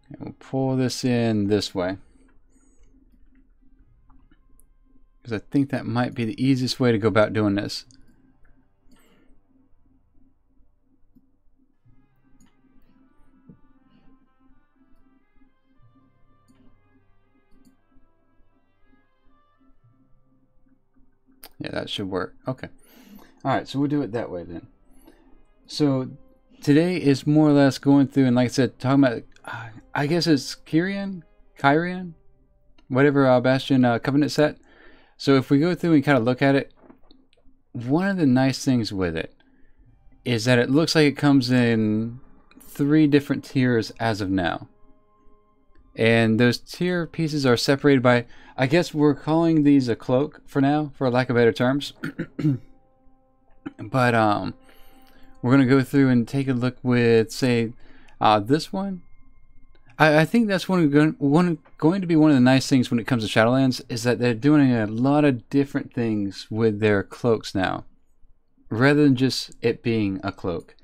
And we'll pull this in this way, because I think that might be the easiest way to go about doing this. Yeah, that should work. Okay. Alright, so we'll do it that way then. So today is more or less going through and, like I said, talking about, I guess it's Kyrian, whatever Bastion Covenant set. So if we go through and kind of look at it, one of the nice things with it is that it looks like it comes in 3 different tiers as of now. And those tier pieces are separated by, I guess we're calling these a cloak for now, for lack of better terms. But we're going to go through and take a look with, say, this one. I think that's going to be one of the nice things when it comes to Shadowlands, is that they're doing a lot of different things with their cloaks now, rather than just it being a cloak.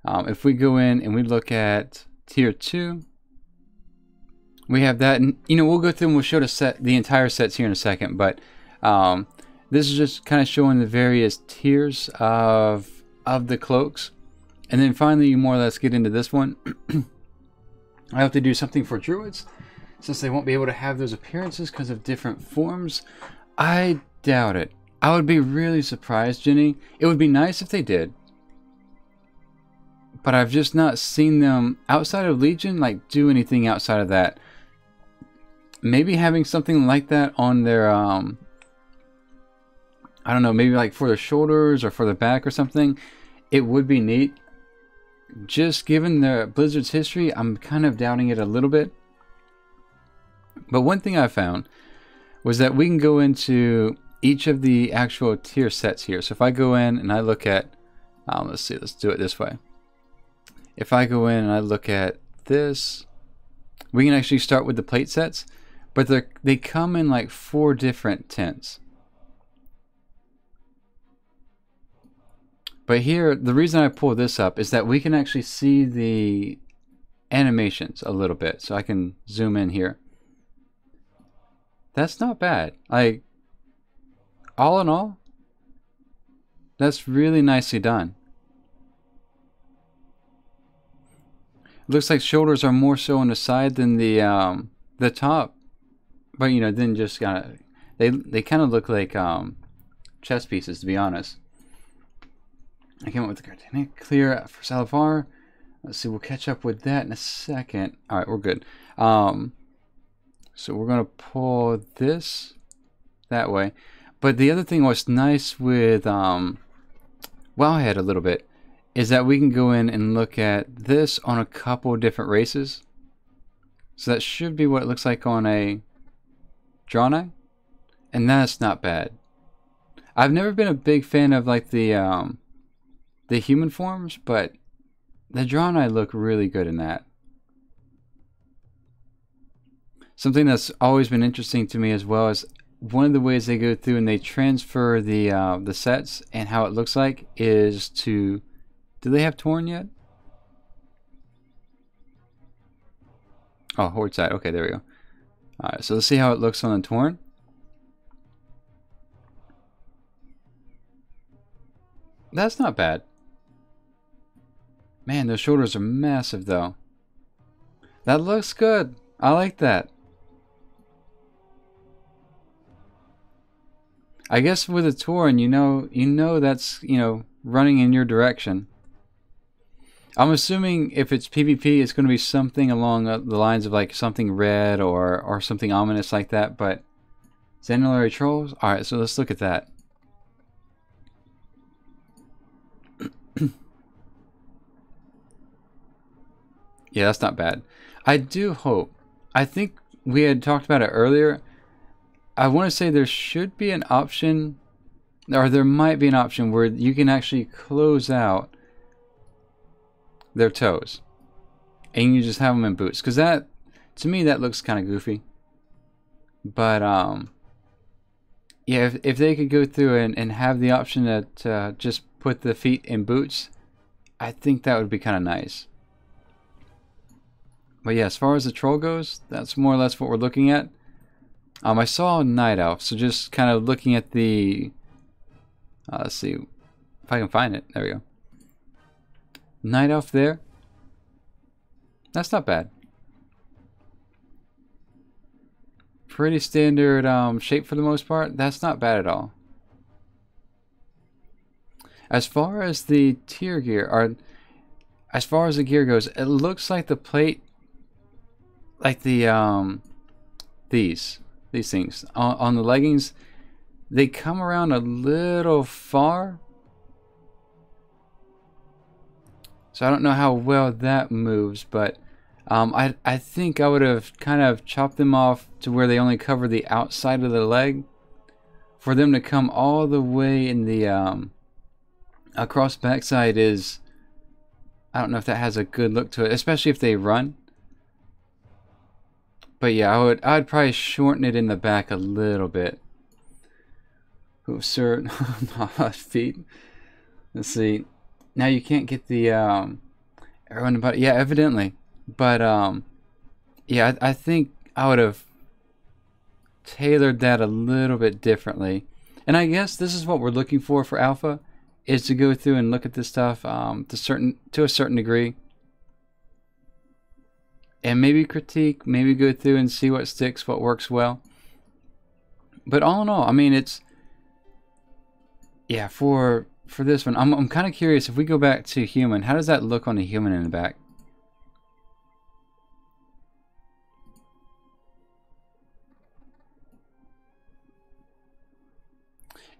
If we go in and we look at tier 2, we have that, and we'll go through and we'll show the entire sets here in a second, but this is just kind of showing the various tiers of the cloaks. And then finally you more or less get into this one. I have to do something for druids, since they won't be able to have those appearances because of different forms. I doubt it. I would be really surprised, Jenny. It would be nice if they did, but I've just not seen them outside of Legion like do anything outside of that. Maybe having something like that on their I don't know, maybe like for their shoulders or for the back or something, it would be neat. Just given the Blizzard's history, I'm kind of doubting it a little bit. But one thing I found was that we can go into each of the actual tier sets here. So if I go in and I look at, let's see, let's do it this way. If I go in and I look at this, we can actually start with the plate sets, but they come in like 4 different tints. But here, the reason I pull this up is that we can actually see the animations a little bit. So I can zoom in here. That's not bad. Like, all in all, that's really nicely done. It looks like shoulders are more so on the side than the top. But then just kind of they kind of look like chess pieces, to be honest. I came up with the Cartanic clear for Salavar. Let's see, we'll catch up with that in a second. Alright, we're good. So we're going to pull this that way. But the other thing what's nice with Wowhead a little bit is that we can go in and look at this on a couple different races. So that should be what it looks like on a Drawn Eye. And that's not bad. I've never been a big fan of like the human forms, but the Drawn Eye look really good in that. Something that's always been interesting to me as well is one of the ways they go through and they transfer the sets and how it looks like is to, do they have Torn yet? Oh, Horde side. Okay, there we go. Alright, so let's see how it looks on the Torn. That's not bad. Man, those shoulders are massive though. That looks good. I like that. I guess with a Tauren, you know that's, running in your direction. I'm assuming if it's PvP, it's going to be something along the lines of like something red or something ominous like that, but Xanilary Trolls? Alright, so let's look at that. Yeah, that's not bad. I do hope. I think we had talked about it earlier. I want to say there should be an option, or there might be an option where you can actually close out their toes. And you just have them in boots. Because that, to me, that looks kind of goofy. But, yeah, if they could go through and have the option to just put the feet in boots, I think that would be kind of nice. But yeah, as far as the troll goes, that's more or less what we're looking at. I saw Night Elf, so just kind of looking at the... let's see if I can find it. There we go. Night Elf there. That's not bad. Pretty standard shape for the most part. That's not bad at all. As far as the tier gear, or as far as the gear goes, it looks like the plate, like the these things on the leggings, they come around a little far. So I don't know how well that moves, but I think I would have kind of chopped them off to where they only cover the outside of the leg, for them to come all the way in the across backside is, I don't know if that has a good look to it, especially if they run. But yeah, I'd probably shorten it in the back a little bit. Oh, sir, feet. Let's see. Now you can't get the arrow in the body. Yeah, evidently. But yeah, I think I would have tailored that a little bit differently. And I guess this is what we're looking for alpha, is to go through and look at this stuff to a certain degree, and maybe critique, maybe go through and see what sticks, what works well. But all in all, I mean, it's, yeah, for this one, I'm kind of curious, if we go back to human, how does that look on a human in the back?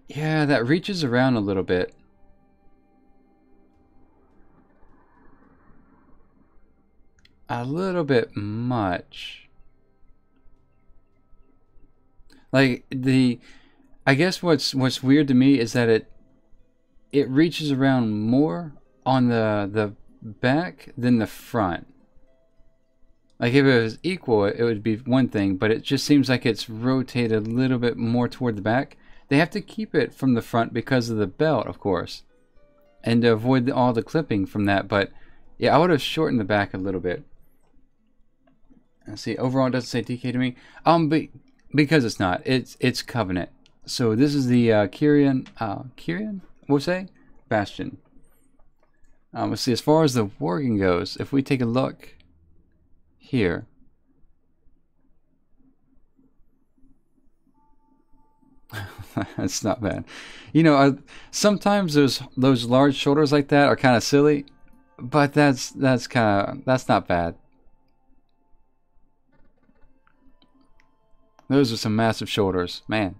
Yeah, that reaches around a little bit. A little bit much. Like I guess what's weird to me is that it reaches around more on the back than the front. Like if it was equal, it would be one thing, but it just seems like it's rotated a little bit more toward the back. They have to keep it from the front because of the belt, of course, and to avoid all the clipping from that. But yeah, I would have shortened the back a little bit. Let's see. Overall, it doesn't say DK to me. But because it's not. It's Covenant. So this is the Kyrian. Kyrian? We'll say Bastion. Let's see. As far as the working goes, if we take a look here, that's not bad. You know, sometimes those large shoulders like that are kind of silly, but that's not bad. Those are some massive shoulders, man.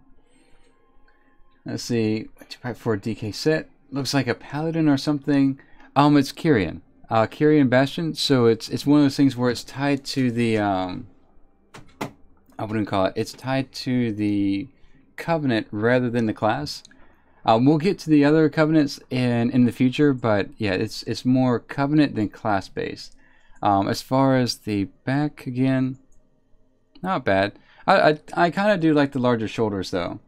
Let's see, 2.4 DK set. Looks like a paladin or something. It's Kyrian. Kyrian Bastion. So it's one of those things where it's tied to the I wouldn't call it. It's tied to the Covenant rather than the class. We'll get to the other Covenants in the future, but yeah, it's more Covenant than class based. As far as the back, again, not bad. I kind of do like the larger shoulders though.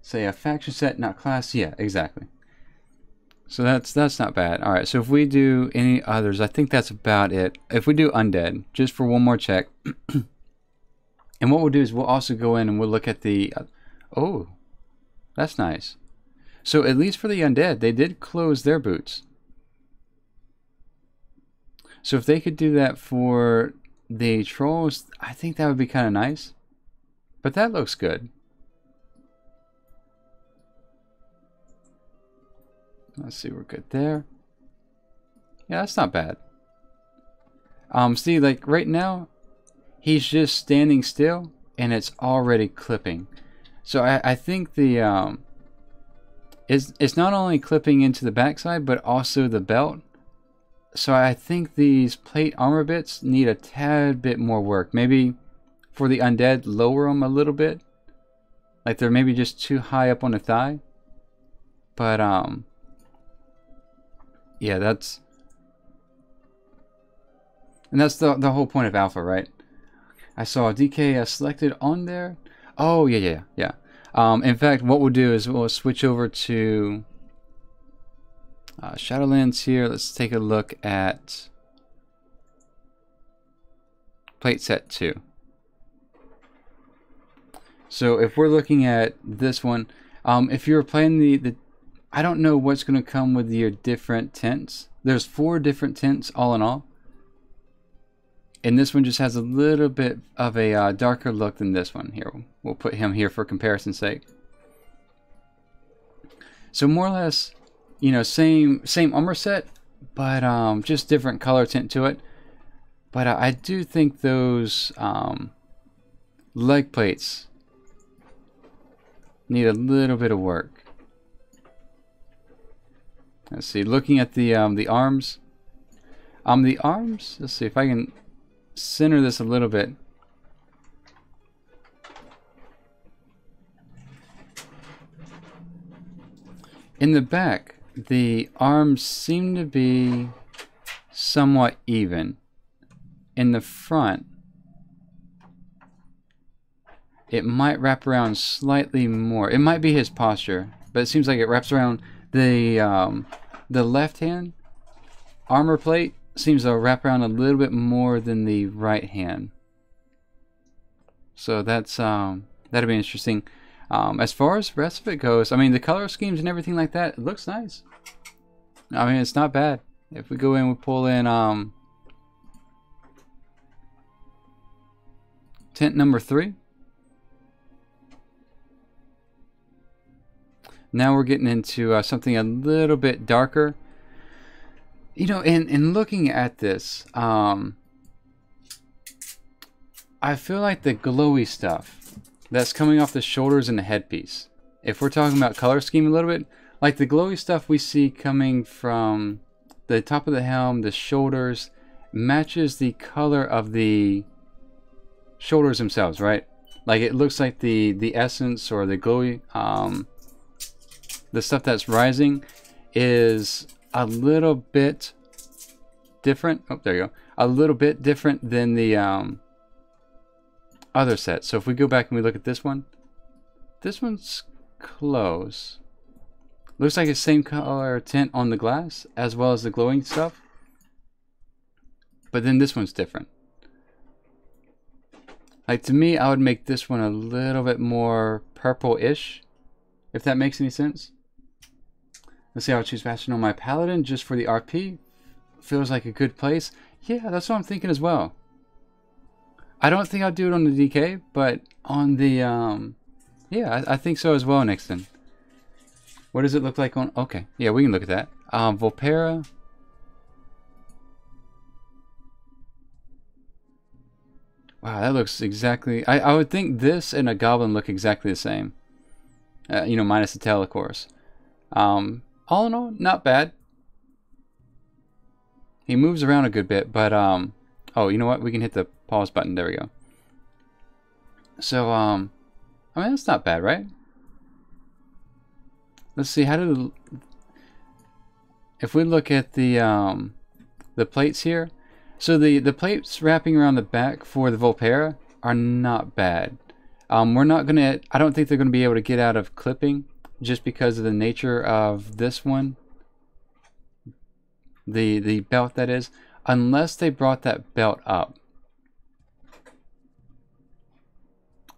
Say a faction set, not class. Yeah, exactly. So that's not bad. All right. So if we do any others, I think that's about it. If we do undead, just for one more check. And what we'll do is we'll also go in and we'll look at the... oh, that's nice. So at least for the undead, they did close their boots. So if they could do that for the trolls, I think that would be kind of nice. But that looks good. Let's see, we're good there. Yeah, that's not bad. See, like right now, he's just standing still, and it's already clipping. So I think the it's not only clipping into the backside, but also the belt. So I think these plate armor bits need a tad bit more work. Maybe for the undead, lower them a little bit. Like they're maybe just too high up on the thigh. But yeah, that's the whole point of alpha, right? I saw DK selected on there. Oh, yeah. In fact, what we'll do is we'll switch over to Shadowlands here. Let's take a look at plate set too. So if we're looking at this one, if you're playing the I don't know what's going to come with your different tints. There's 4 different tints all in all. And this one just has a little bit of a darker look than this one here. We'll put him here for comparison's sake. So more or less, you know, same armor set, but just different color tint to it. But I do think those leg plates need a little bit of work. Let's see. Looking at the arms. The arms. Let's see if I can center this a little bit. In the back, the arms seem to be somewhat even. In the front, it might wrap around slightly more. It might be his posture, but it seems like it wraps around the left hand armor plate seems to wrap around a little bit more than the right hand. So that's that'll be interesting. As far as the rest of it goes, I mean, the color schemes and everything like that, it looks nice. I mean, it's not bad. If we go in, we pull in tint number 3. Now we're getting into something a little bit darker. You know, in looking at this, I feel like the glowy stuff that's coming off the shoulders and the headpiece, if we're talking about color scheme a little bit, like the glowy stuff we see coming from the top of the helm, the shoulders, matches the color of the shoulders themselves, right? Like it looks like the essence or the glowy, the stuff that's rising is a little bit different. Oh, there you go. A little bit different than the other set. So if we go back and we look at this one's close. Looks like it's same color tint on the glass as well as the glowing stuff. But then this one's different. Like to me, I would make this one a little bit more purple-ish, if that makes any sense. Let's see, I'll choose Bastion on my Paladin just for the RP. Feels like a good place. Yeah, that's what I'm thinking as well. I don't think I'll do it on the DK, but on the, yeah, I think so as well, Nixon. What does it look like on, okay, yeah, we can look at that. Volpera. Wow, that looks exactly, I would think this and a Goblin look exactly the same. You know, minus the tail, of course. All in all, not bad. He moves around a good bit, but, oh, you know what? We can hit the pause button. There we go. So, I mean, that's not bad, right? Let's see, how do if we look at the plates here, so the plates wrapping around the back for the Volpera are not bad. We're not gonna, I don't think they're gonna be able to get out of clipping just because of the nature of this one, the belt that is, unless they brought that belt up.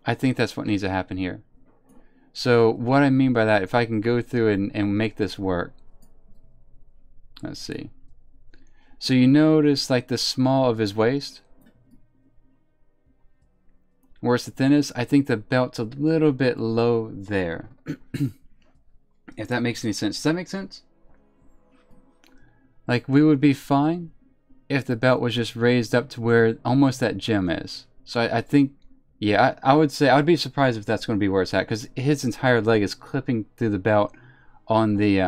I think that's what needs to happen here. So what I mean by that, if I can go through and make this work. Let's see. So you notice like the small of his waist, where it's the thinnest, I think the belt's a little bit low there. If that makes any sense. Does that make sense? Like we would be fine if the belt was just raised up to where almost that gem is. So I think, yeah, I would say, I would be surprised if that's going to be where it's at, because his entire leg is clipping through the belt on the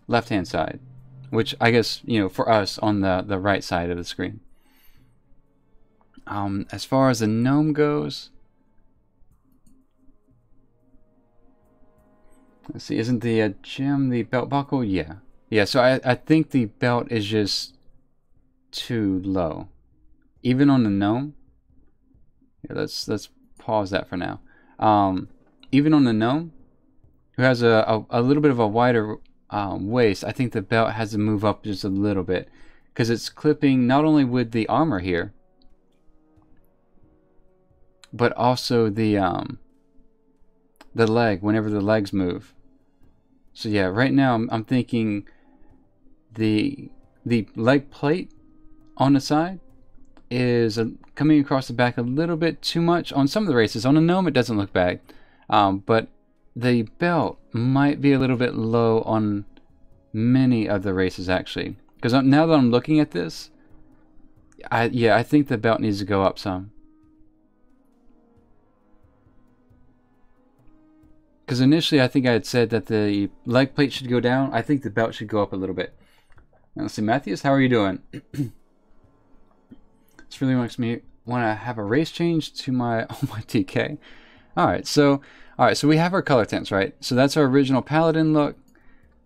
left-hand side, which I guess, you know, for us on the right side of the screen. As far as the gnome goes, let's see, isn't the gem the belt buckle? Yeah. Yeah, so I think the belt is just too low. Even on the gnome. Yeah, let's pause that for now. Even on the gnome, who has a little bit of a wider waist, I think the belt has to move up just a little bit, because it's clipping not only with the armor here, but also the leg, whenever the legs move. So yeah, right now I'm thinking the leg plate on the side is coming across the back a little bit too much on some of the races. On a gnome it doesn't look bad, but the belt might be a little bit low on many of the races actually. Because now that I'm looking at this, I think the belt needs to go up some. Because initially I think I had said that the leg plate should go down. I think the belt should go up a little bit. Now, let's see, Matthias, how are you doing? This really makes me want to have a race change to my TK. Alright, so we have our color tints, right? So that's our original paladin look.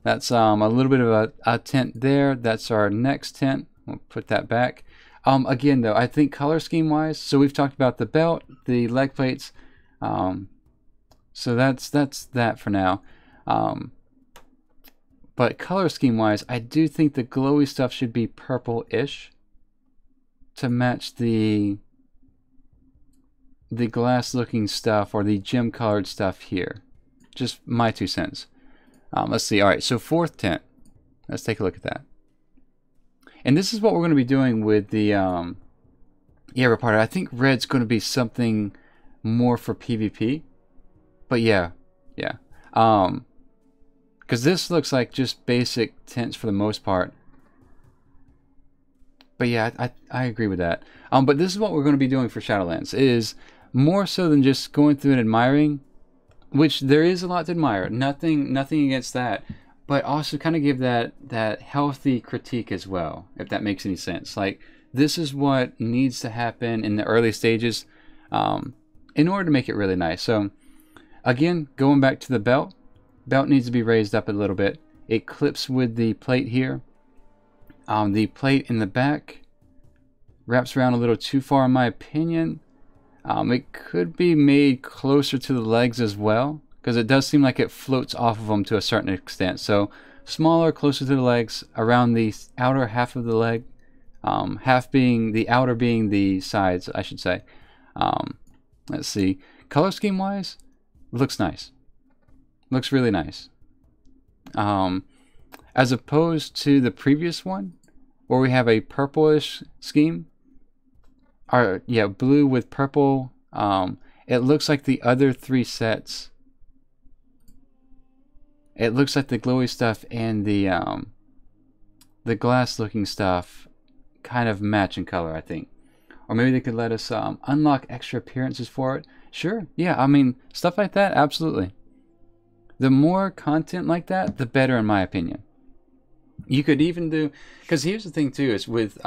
That's a little bit of a tint there. That's our next tint. We'll put that back. Again though, I think color scheme wise, so we've talked about the belt, the leg plates, so that's that for now. But color scheme wise, I do think the glowy stuff should be purple-ish to match the glass looking stuff or the gem colored stuff here. Just my 2 cents. Let's see. Alright, so 4th tint. Let's take a look at that. And this is what we're going to be doing with the yeah, Reparter. I think red's going to be something more for PvP. But yeah. Because this looks like just basic tints for the most part. But yeah, I agree with that. But this is what we're going to be doing for Shadowlands. Is more so than just going through and admiring, which there is a lot to admire. Nothing against that. But also kind of give that healthy critique as well, if that makes any sense. Like, this is what needs to happen in the early stages in order to make it really nice. So, again, going back to the belt. Belt needs to be raised up a little bit. It clips with the plate here. The plate in the back wraps around a little too far in my opinion. It could be made closer to the legs as well, because it does seem like it floats off of them to a certain extent. So smaller, closer to the legs, around the outer half of the leg, half being the outer being the sides, I should say. Let's see, color scheme wise, looks nice. Looks really nice. As opposed to the previous one, where we have a purplish scheme, or yeah, blue with purple. It looks like the other 3 sets. It looks like the glowy stuff and the glass looking stuff kind of match in color, I think. Or maybe they could let us unlock extra appearances for it. Sure, yeah, I mean, stuff like that, absolutely. The more content like that, the better in my opinion. You could even do, because here's the thing too, is with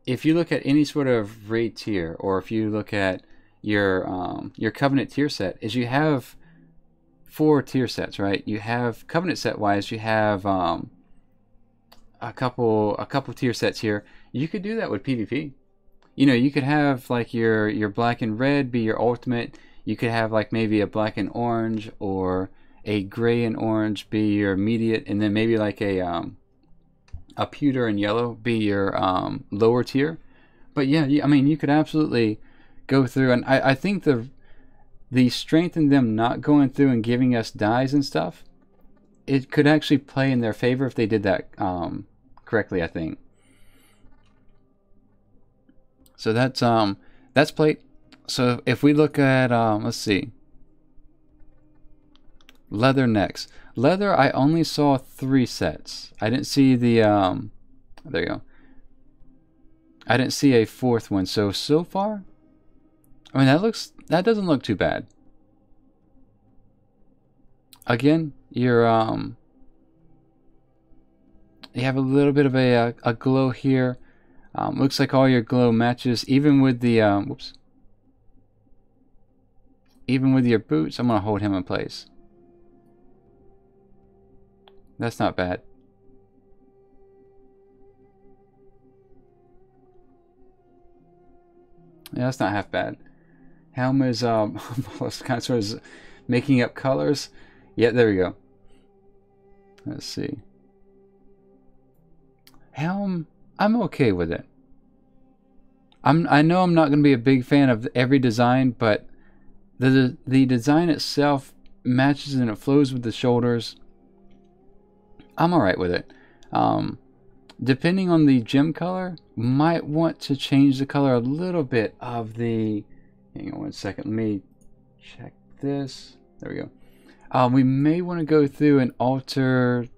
if you look at any sort of raid tier, or if you look at your covenant tier set, is you have 4 tier sets, right? You have covenant set wise, you have a couple tier sets here. You could do that with PvP. You know, you could have like your black and red be your ultimate. You could have like maybe a black and orange or a gray and orange be your immediate, and then maybe like a pewter and yellow be your lower tier. But yeah, I mean, you could absolutely go through, and I think the strength in them not going through and giving us dyes and stuff, it could actually play in their favor if they did that correctly, I think. So that's plate. So if we look at, let's see, leather next. Leather, I only saw 3 sets. I didn't see the, there you go. I didn't see a 4th one. So far, I mean, that doesn't look too bad. Again, you have a little bit of a glow here. Looks like all your glow matches, even with the, whoops. Even with your boots. I'm going to hold him in place. That's not bad. Yeah, that's not half bad. Helm is kind of sort of making up colors. Yeah, there we go. Let's see. Helm, I'm okay with it. I know I'm not going to be a big fan of every design, but the design itself matches and it flows with the shoulders. I'm alright with it. Depending on the gem color, might want to change the color a little bit of the... Hang on one second, let me check this. There we go. We may want to go through and alter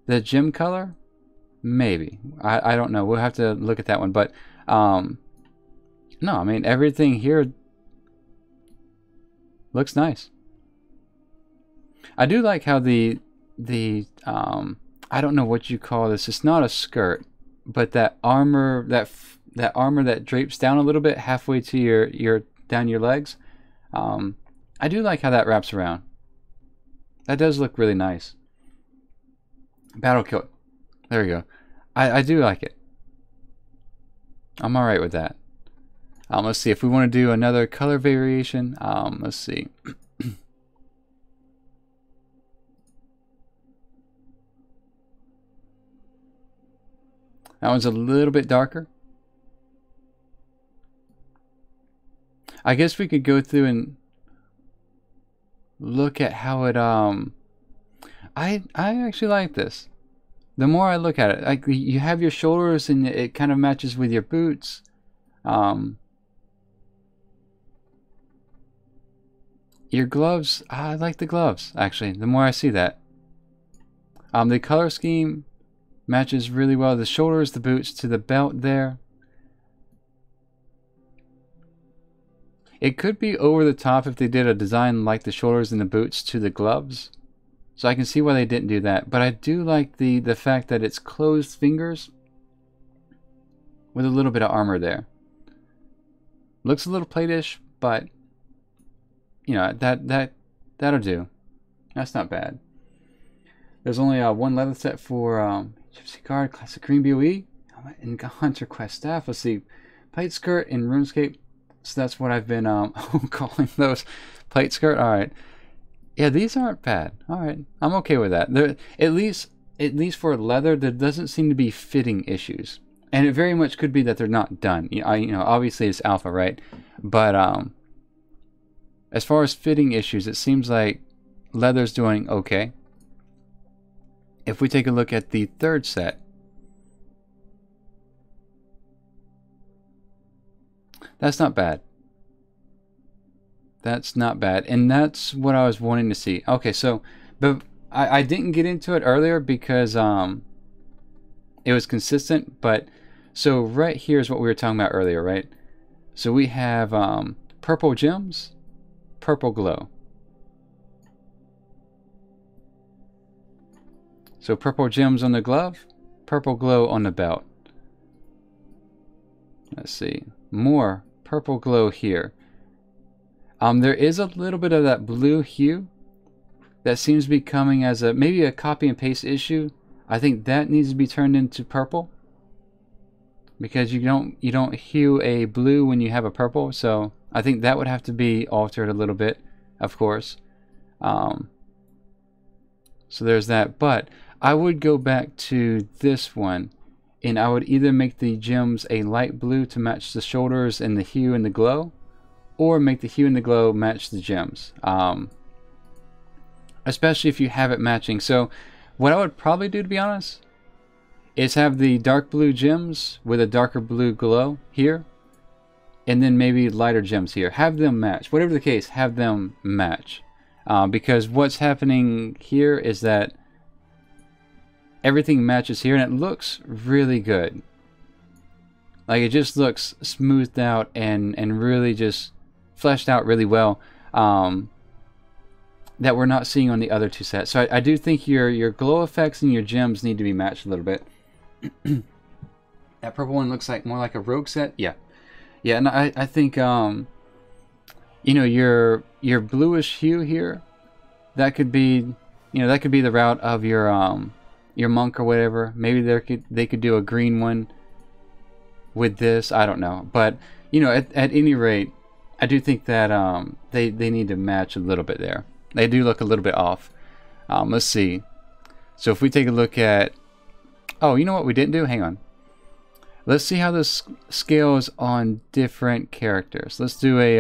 the gem color. Maybe. I don't know. We'll have to look at that one. But, no, I mean, everything here looks nice. I do like how the I don't know what you call this. It's not a skirt, but that armor, that armor that drapes down a little bit halfway to your down your legs. I do like how that wraps around. That does look really nice. Battle kilt. There we go. I do like it. I'm alright with that. Let's see if we want to do another color variation. Let's see. That one's a little bit darker. I guess we could go through and look at how it I actually like this. The more I look at it, like you have your shoulders and it kind of matches with your boots. Your gloves, I like the gloves actually. The more I see that, the color scheme matches really well. The shoulders, the boots to the belt there. It could be over the top if they did a design like the shoulders and the boots to the gloves. So I can see why they didn't do that. But I do like the fact that it's closed fingers with a little bit of armor there. Looks a little platish, but you know, that'll do. That's not bad. There's only one leather set for Gypsy Guard, Classic Green BOE, helmet, and Hunter Quest staff. Let's see, plate skirt in RuneScape. So that's what I've been calling those, plate skirt. All right, yeah, these aren't bad. All right, I'm okay with that. There, at least for leather, there doesn't seem to be fitting issues, and it very much could be that they're not done. You know, obviously it's alpha, right? But as far as fitting issues, it seems like leather's doing okay. If we take a look at the third set, that's not bad. That's not bad. And that's what I was wanting to see. Okay, so but I didn't get into it earlier because it was consistent. But so right here is what we were talking about earlier, right? So we have purple gems, purple glow. So purple gems on the glove, purple glow on the belt. Let's see, more purple glow here. There is a little bit of that blue hue that seems to be coming as a maybe a copy and paste issue. I think that needs to be turned into purple because you don't hue a blue when you have a purple. So I think that would have to be altered a little bit, of course. So there's that, but I would go back to this one and I would either make the gems a light blue to match the shoulders and the hue and the glow, or make the hue and the glow match the gems, especially if you have it matching. So what I would probably do, to be honest, is have the dark blue gems with a darker blue glow here, and then maybe lighter gems here. Have them match. Whatever the case, have them match. Because what's happening here is that everything matches here and it looks really good. Like it just looks smoothed out and really just fleshed out really well, that we're not seeing on the other two sets. So I do think your glow effects and your gems need to be matched a little bit. That purple one looks like more like a rogue set. Yeah, and I think you know, your bluish hue here, that could be, you know, that could be the route of your monk or whatever. Maybe they could do a green one with this. I don't know, but you know, at any rate, I do think that they need to match a little bit there. They do look a little bit off. Let's see. So if we take a look at, oh, you know what we didn't do? Hang on. Let's see how this scales on different characters. Let's do a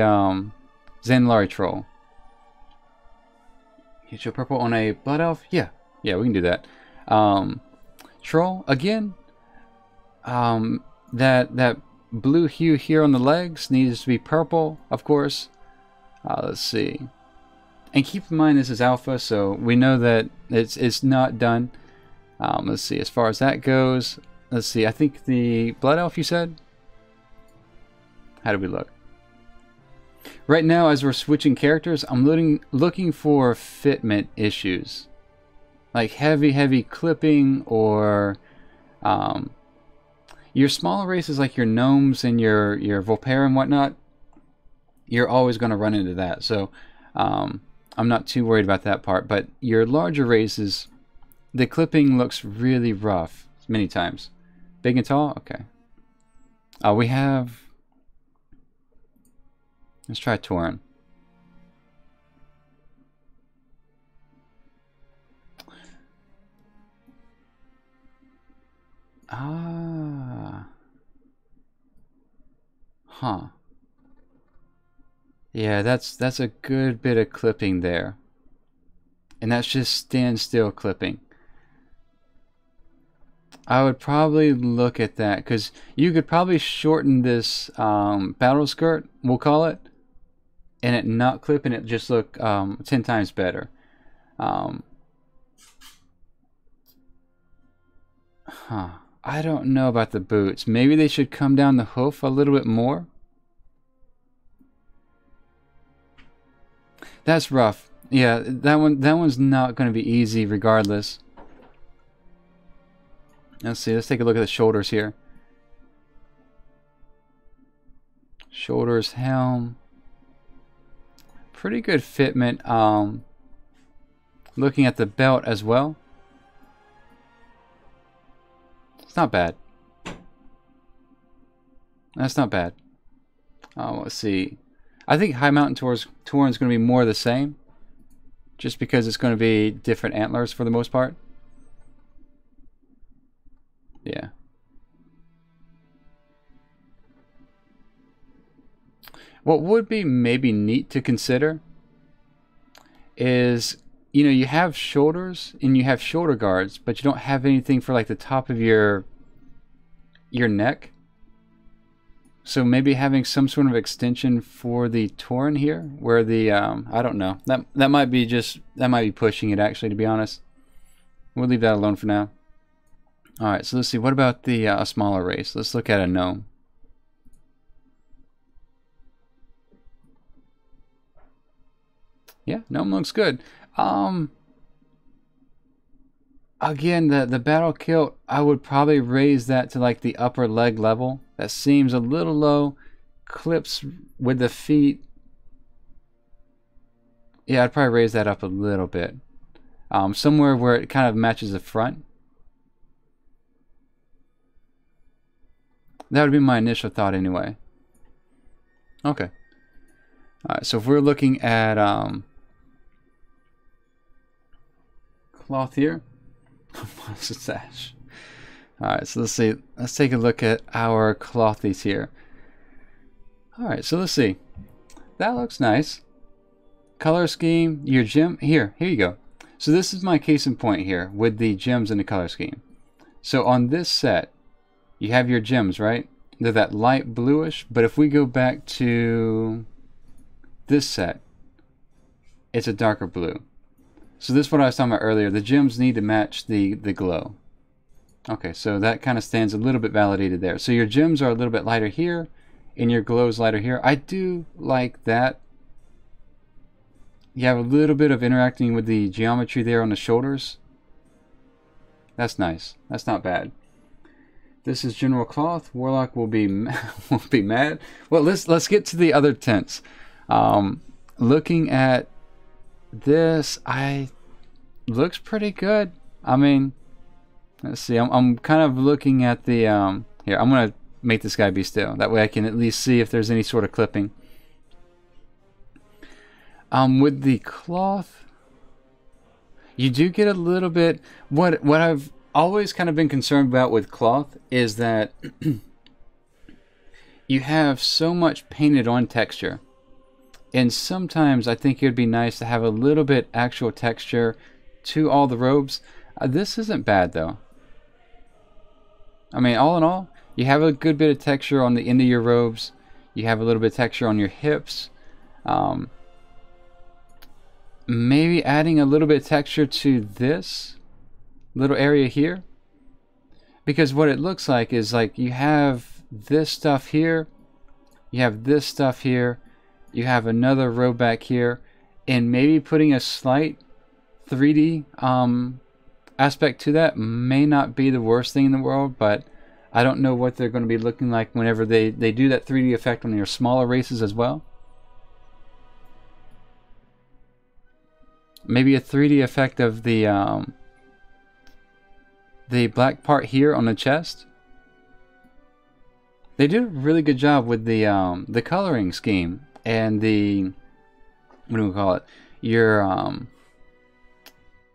Zanlari troll. You show purple on a blood elf? Yeah, we can do that. Troll again. That blue hue here on the legs needs to be purple, of course. Let's see. And keep in mind this is alpha, so we know that it's not done. Let's see. As far as that goes, let's see. I think the blood elf you said. How do we look? Right now, as we're switching characters, I'm looking for fitment issues, like heavy clipping, or your smaller races like your gnomes and your Volpera and whatnot. You're always going to run into that, so I'm not too worried about that part. But your larger races, the clipping looks really rough many times. Big and tall, okay. We have. Let's try Tauren. Huh. Yeah, that's a good bit of clipping there. And that's just standstill clipping. I would probably look at that, because you could probably shorten this battle skirt, we'll call it, and it not clip, and it just look 10 times better. I don't know about the boots. Maybe they should come down the hoof a little bit more. That's rough. Yeah, that one's not going to be easy regardless. Let's see. Let's take a look at the shoulders here. Shoulders, helm. Pretty good fitment. Looking at the belt as well. It's not bad. That's not bad. Let's see. I think High Mountain Tauren's going to be more the same, just because it's going to be different antlers for the most part. Yeah. What would be maybe neat to consider is, you know, you have shoulders and you have shoulder guards, but you don't have anything for like the top of your neck. So maybe having some sort of extension for the Tauren here, where the I don't know, that might be pushing it, actually, to be honest. We'll leave that alone for now. All right, so let's see. What about the a smaller race? Let's look at a gnome. Yeah, gnome looks good. Again, the battle kilt, I would probably raise that to like the upper leg level. That seems a little low. Clips with the feet. Yeah, I'd probably raise that up a little bit. Somewhere where it kind of matches the front. That would be my initial thought anyway. Okay. Alright, so if we're looking at cloth here. Mustache. Alright, so let's see. Let's take a look at our clothies here. Alright, so let's see. That looks nice. Color scheme, your gem. Here you go. So this is my case in point here with the gems and the color scheme. So on this set, you have your gems, right? They're that light bluish, but if we go back to this set, it's a darker blue. So this is what I was talking about earlier. The gems need to match the glow. Okay, so that kind of stands a little bit validated there. So your gems are a little bit lighter here, and your glow is lighter here. I do like that. You have a little bit of interacting with the geometry there on the shoulders. That's nice. That's not bad. This is general cloth. Warlock will be will be mad. Well, let's get to the other tents. Looking at this, looks pretty good. I mean, let's see. I'm kind of looking at the here. I'm gonna make this guy be still. That way I can at least see if there's any sort of clipping. With the cloth, you do get a little bit. What I've always kind of been concerned about with cloth is that you have so much painted on texture. And sometimes I think it would be nice to have a little bit actual texture to all the robes. This isn't bad though. I mean, all in all, you have a good bit of texture on the end of your robes. You have a little bit of texture on your hips. Maybe adding a little bit of texture to this little area here. Because what it looks like is like you have this stuff here. You have this stuff here. You have another row back here. And maybe putting a slight 3D aspect to that may not be the worst thing in the world, but I don't know what they're going to be looking like whenever they do that 3D effect on your smaller races as well. Maybe a 3D effect of the black part here on the chest. They do a really good job with the coloring scheme and the, what do we call it? Your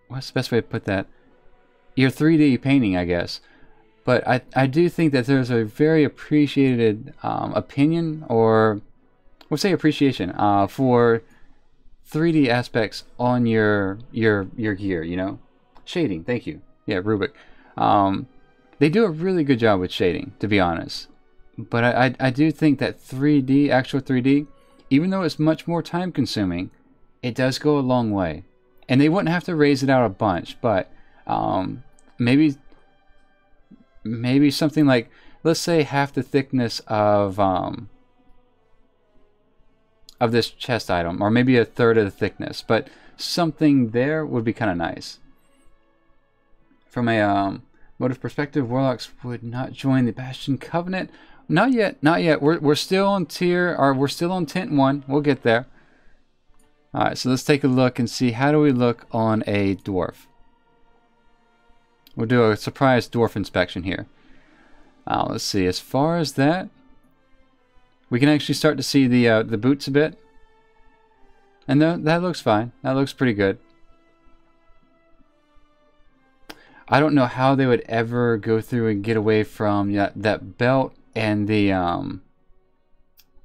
what's the best way to put that? Your 3D painting, I guess. But I do think that there's a very appreciated opinion, or we'll say appreciation, for 3D aspects on your gear, you know? Shading, thank you. Yeah, Rubik. They do a really good job with shading, to be honest. But I do think that 3D, actual 3D, even though it's much more time consuming, it does go a long way. And they wouldn't have to raise it out a bunch, but maybe something like, let's say half the thickness of this chest item, or maybe a third of the thickness, but something there would be kind of nice. From a motive perspective, warlocks would not join the Bastion Covenant. Not yet, not yet. We're still on we're still on tent 1. We'll get there. All right, so let's take a look and see how do we look on a dwarf. We'll do a surprise dwarf inspection here. Let's see. As far as that, we can actually start to see the boots a bit, and that looks fine. That looks pretty good. I don't know how they would ever go through and get away from that belt and the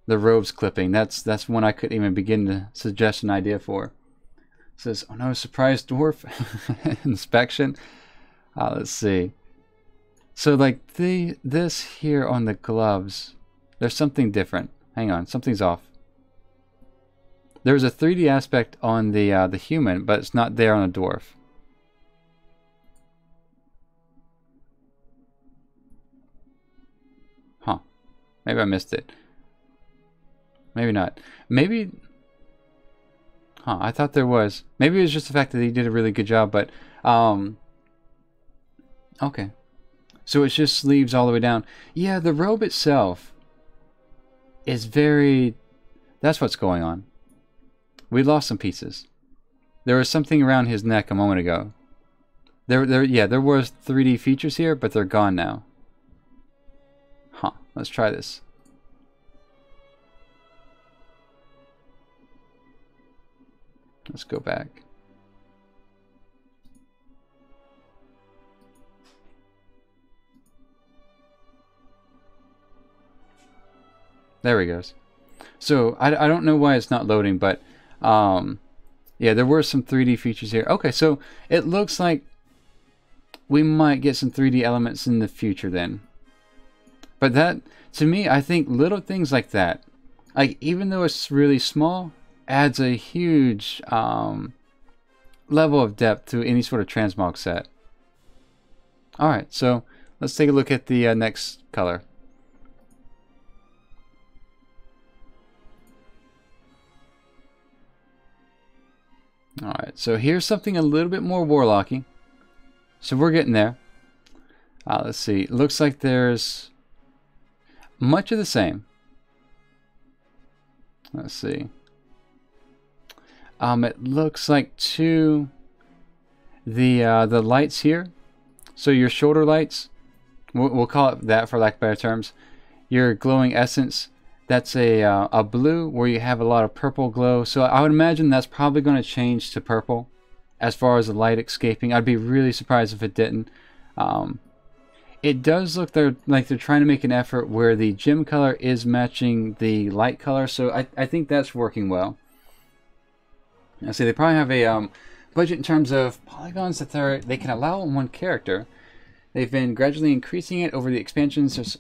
robes clipping. That's one I couldn't even begin to suggest an idea for. It says, oh no, surprise dwarf inspection. Let's see. So like this here on the gloves, there's something different. Hang on, something's off. There's a 3D aspect on the human, but it's not there on the dwarf. Huh. Maybe I missed it. Maybe not. Maybe... Huh, I thought there was. Maybe it was just the fact that he did a really good job, but... Okay. So it's just sleeves all the way down. Yeah, the robe itself is very... That's what's going on. We lost some pieces. There was something around his neck a moment ago. There was 3D features here, but they're gone now. Huh. Let's try this. Let's go back. There he goes. So I don't know why it's not loading, but yeah, there were some 3D features here. Okay, so it looks like we might get some 3D elements in the future then. But that, to me, I think little things like that, like even though it's really small, adds a huge level of depth to any sort of transmog set. Alright, so let's take a look at the next color. Alright, so here's something a little bit more warlocky. So we're getting there. Let's see. It looks like there's much of the same. Let's see. It looks like the lights here. So your shoulder lights, we'll call it that for lack of better terms. Your glowing essence, that's a blue where you have a lot of purple glow. So I would imagine that's probably going to change to purple as far as the light escaping. I'd be really surprised if it didn't. it does look like they're trying to make an effort where the gem color is matching the light color, so I think that's working well. I say they probably have a budget in terms of polygons that they can allow on one character. They've been gradually increasing it over the expansions.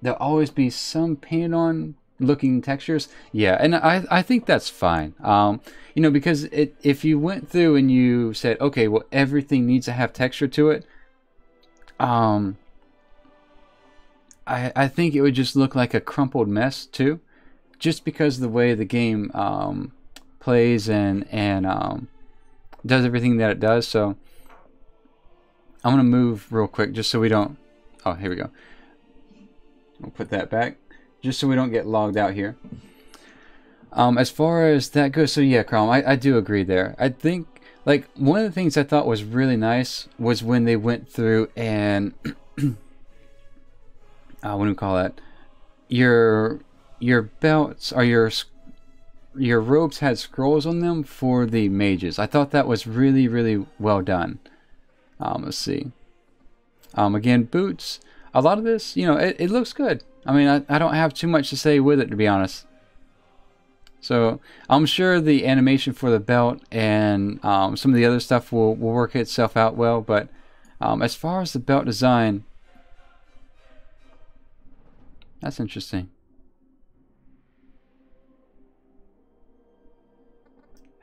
There'll always be some painted on looking textures. Yeah, and I think that's fine. You know, because if you went through and you said, okay, well, everything needs to have texture to it, I think it would just look like a crumpled mess too, just because of the way the game plays and does everything that it does. So I'm gonna move real quick just so we don't. Oh, here we go. We'll put that back just so we don't get logged out here. As far as that goes, so yeah, Chrome, I do agree there. I think like one of the things I thought was really nice was when they went through and what do we call that? Your belts or your robes had scrolls on them for the mages. I thought that was really, really well done. Let's see. Again, boots. A lot of this, you know, it looks good. I mean, I don't have too much to say with it, to be honest. So I'm sure the animation for the belt and some of the other stuff will work itself out well. But as far as the belt design, that's interesting.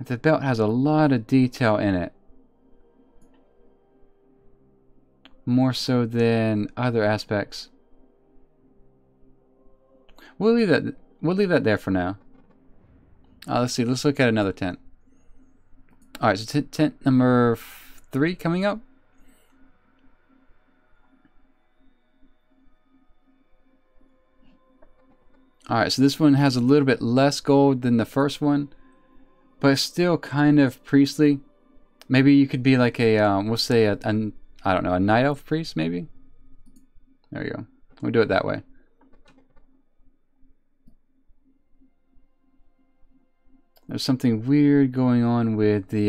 The belt has a lot of detail in it. More so than other aspects. We'll leave that there for now. Let's see. Let's look at another tent. All right, so tent number 3 coming up. All right, so this one has a little bit less gold than the first one, but it's still kind of priestly. Maybe you could be like a we'll say I don't know, a night elf priest maybe. There we go. We'll do it that way. There's something weird going on with the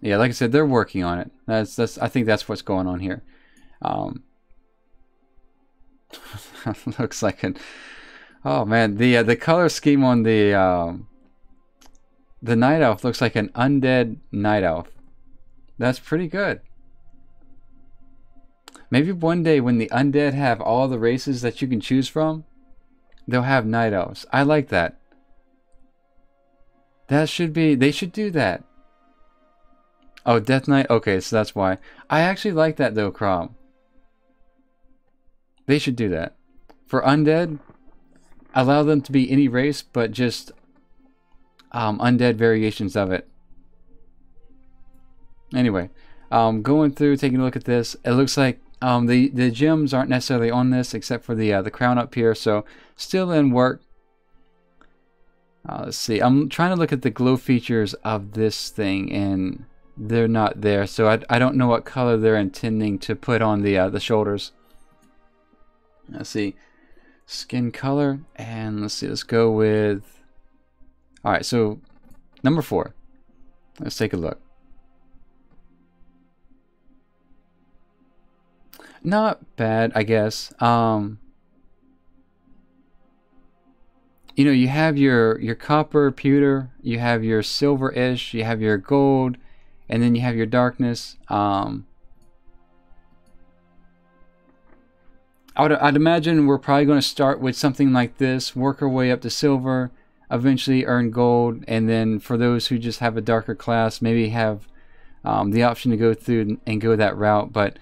yeah, like I said, they're working on it. That's I think that's what's going on here. Looks like an oh man, the color scheme on the night elf looks like an undead night elf. That's pretty good. Maybe one day when the undead have all the races that you can choose from, they'll have night elves. I like that. That should be, they should do that. Oh, Death Knight? Okay, so that's why. I actually like that though, Crom. They should do that. For undead, allow them to be any race, but just undead variations of it. Anyway, going through, taking a look at this, it looks like the gems aren't necessarily on this except for the crown up here, so still in work. Let's see. I'm trying to look at the glow features of this thing, and they're not there, so I don't know what color they're intending to put on the shoulders. Let's see. Skin color, and let's see. Let's go with. All right, so number 4. Let's take a look. Not bad, I guess. You know, you have your copper, pewter, you have your silver-ish, you have your gold, and then you have your darkness. I'd imagine we're probably going to start with something like this, work our way up to silver, eventually earn gold, and then for those who just have a darker class, maybe have the option to go through and go that route. But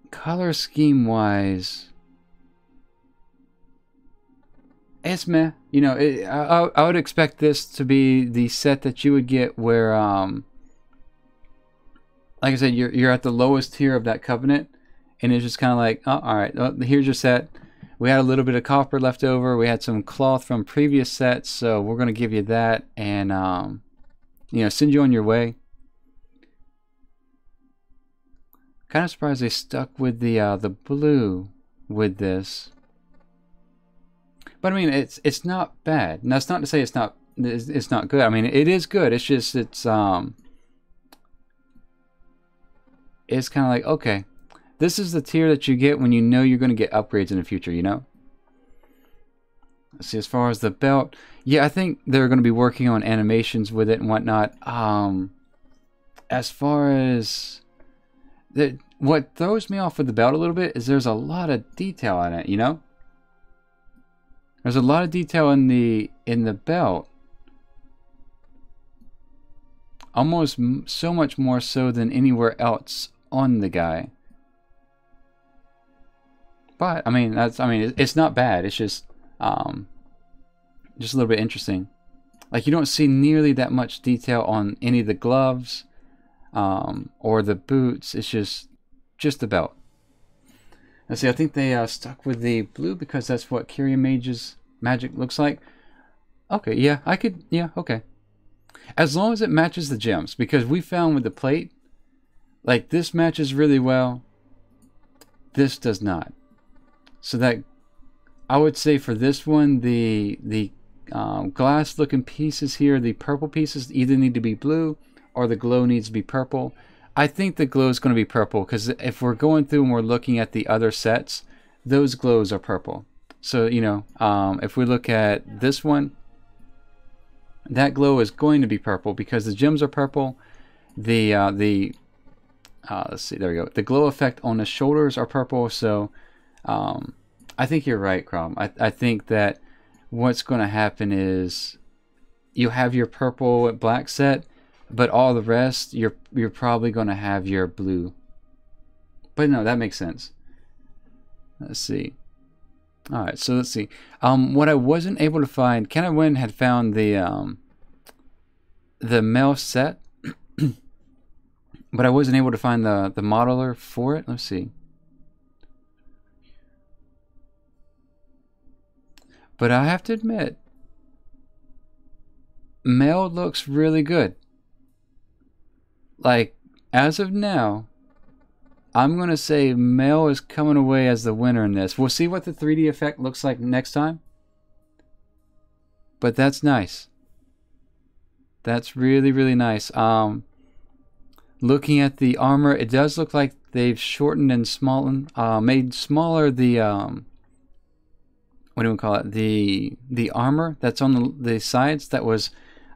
color scheme wise, it's meh. You know, I would expect this to be the set that you would get where, like I said, you're at the lowest tier of that covenant, and it's just kind of like, oh, all right, well, here's your set. We had a little bit of copper left over. We had some cloth from previous sets, so we're going to give you that and you know, send you on your way. Kind of surprised they stuck with the blue with this, but I mean it's not bad. Now, it's not to say it's not it's not good. I mean, it is good. It's just it's kind of like, okay, this is the tier that you get when you know you're going to get upgrades in the future, you know? Let's see, as far as the belt, yeah, I think they're going to be working on animations with it and whatnot. As far as what throws me off with the belt a little bit is there's a lot of detail on it, you know? There's a lot of detail in the belt. Almost so much more so than anywhere else on the guy. But I mean, it's not bad. It's just a little bit interesting. Like, you don't see nearly that much detail on any of the gloves or the boots. It's just the belt. Let's see, I think they stuck with the blue because that's what Kyrian magic looks like. Okay, yeah, okay. As long as it matches the gems, because we found with the plate, like, this matches really well. This does not. So that, I would say for this one, the glass looking pieces here, the purple pieces either need to be blue or the glow needs to be purple. I think the glow is going to be purple because if we're going through and we're looking at the other sets, those glows are purple. So, you know, if we look at this one, that glow is going to be purple because the gems are purple. Let's see, there we go. The glow effect on the shoulders are purple. So I think you're right, Crom. I think that what's going to happen is you have your purple and black set, but all the rest you're probably going to have your blue. But no, that makes sense. Let's see. All right, so let's see. What I wasn't able to find, Ken Wynn had found the male set, but I wasn't able to find the modeler for it. Let's see. But I have to admit, male looks really good. Like, as of now, I'm going to say male is coming away as the winner in this. We'll see what the 3D effect looks like next time. But that's nice. That's really, really nice. Looking at the armor, it does look like they've shortened and made smaller the what do we call it? The armor that's on the sides that was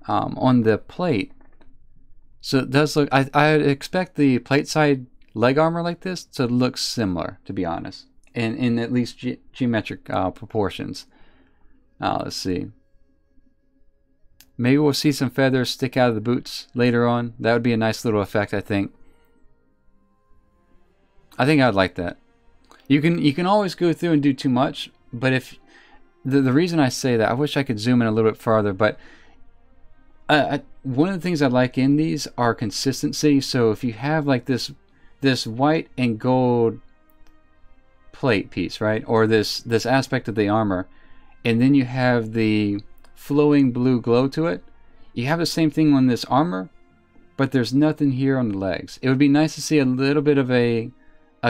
on the plate. So it does look. I expect the plate side leg armor like this to look similar, to be honest, in at least geometric proportions. Let's see. Maybe we'll see some feathers stick out of the boots later on. That would be a nice little effect, I think. I think I'd like that. You can always go through and do too much, but if the reason I say that, I wish I could zoom in a little bit farther, but one of the things I like in these are consistency. So if you have like this white and gold plate piece, right, or this aspect of the armor, and then you have the flowing blue glow to it, you have the same thing on this armor, but there's nothing here on the legs. It would be nice to see a little bit of a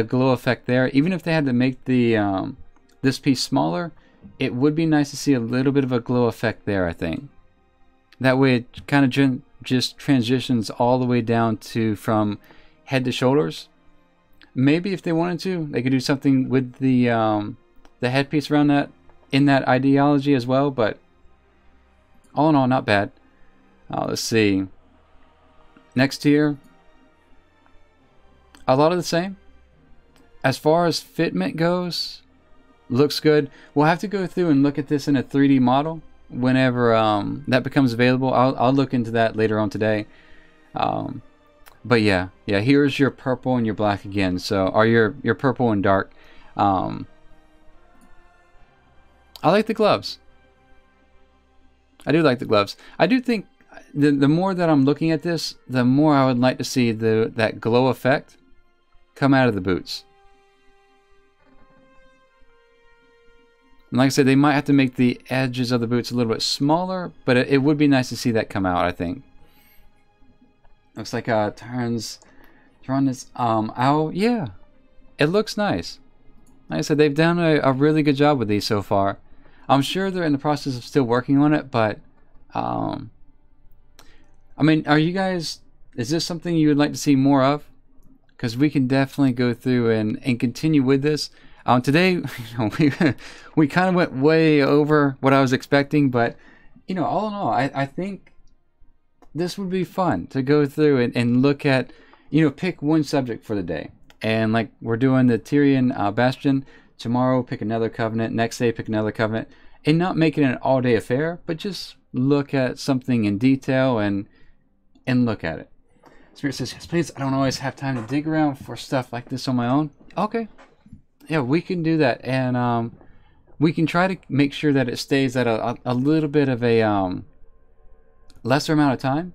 glow effect there. Even if they had to make the this piece smaller, it would be nice to see a little bit of a glow effect there, I think. That way it kind of just transitions all the way down to from head to shoulders. Maybe if they wanted to, they could do something with the headpiece around that, in that ideology as well, but all in all, not bad. Let's see. Next tier, a lot of the same. As far as fitment goes, looks good. We'll have to go through and look at this in a 3D model whenever that becomes available. I'll look into that later on today. But yeah, here's your purple and your black again. So, or your purple and dark. I like the gloves. I do like the gloves. I do think the more that I'm looking at this, the more I would like to see that glow effect come out of the boots. And like I said, they might have to make the edges of the boots a little bit smaller, but it would be nice to see that come out, I think. Looks like turns this out. Yeah, it looks nice. Like I said, they've done a really good job with these so far. I'm sure they're in the process of still working on it, but I mean, are you guys, is this something you would like to see more of? Because we can definitely go through and continue with this. Today, we kind of went way over what I was expecting, but all in all, I think this would be fun to go through and look at, pick one subject for the day. And like we're doing the Kyrian Bastion, tomorrow pick another covenant, next day pick another covenant, and not make it an all-day affair, but just look at something in detail and look at it. Spirit says, yes, please. I don't always have time to dig around for stuff like this on my own. Okay. Yeah, we can do that. And we can try to make sure that it stays at a little bit of a lesser amount of time.